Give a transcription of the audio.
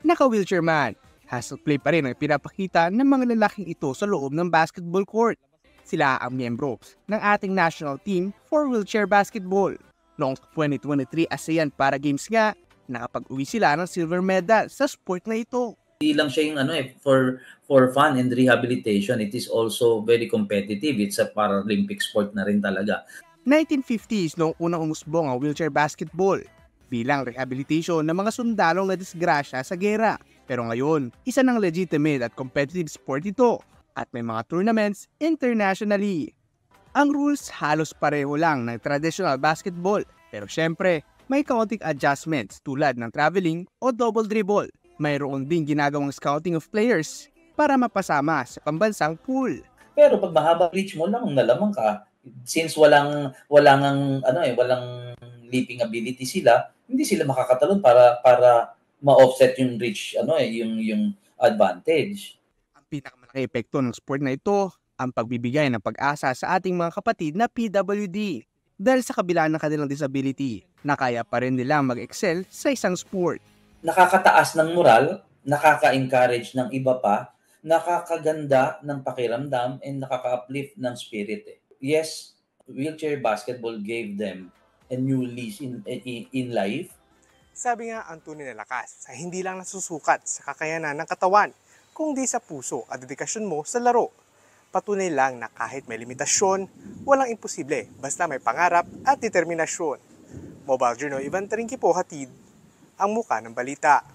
Naka-wheelchair man, hustle play pa rin ang pinapakita ng mga lalaking ito sa loob ng basketball court. Sila ang miyembro ng ating national team for wheelchair basketball. Noong 2023 ASEAN Para Games nga, nakapag-uwi sila ng silver medal sa sport na ito. Hindi lang siya yung for fun and rehabilitation. It is also very competitive. It's a Paralympic sport na rin talaga. 1950s noong unang umusbong ang wheelchair basketball bilang rehabilitation ng mga sundalong na disgrasya sa gera. Pero ngayon, isa ng legitimate at competitive sport ito at may mga tournaments internationally. Ang rules halos pareho lang ng traditional basketball, pero syempre, may kaunting adjustments tulad ng traveling o double dribble. Mayroon din ginagawang scouting of players para mapasama sa pambansang pool. Pero pag mahaba reach mo lang, nalamang ka. Since walang leaping ability sila, hindi sila makakatalon para ma-offset yung reach, yung advantage. Ang pinakamalaki epekto ng sport na ito, ang pagbibigay ng pag-asa sa ating mga kapatid na PWD. Dahil sa kabila ng kanilang disability, na kaya pa rin nilang mag-excel sa isang sport. Nakakataas ng moral, nakaka-encourage ng iba pa, nakakaganda ng pakiramdam, and nakaka-uplift ng spirit. Yes, wheelchair basketball gave them a new lease in life. Sabi nga, ang tunay na lakas ay hindi lang nasusukat sa kakayanan ng katawan, kundi sa puso at dedikasyon mo sa laro. Patunay lang na kahit may limitasyon, walang imposible basta may pangarap at determinasyon. Mobile Journal, Ivan Taringki po, hatid ang muka ng balita.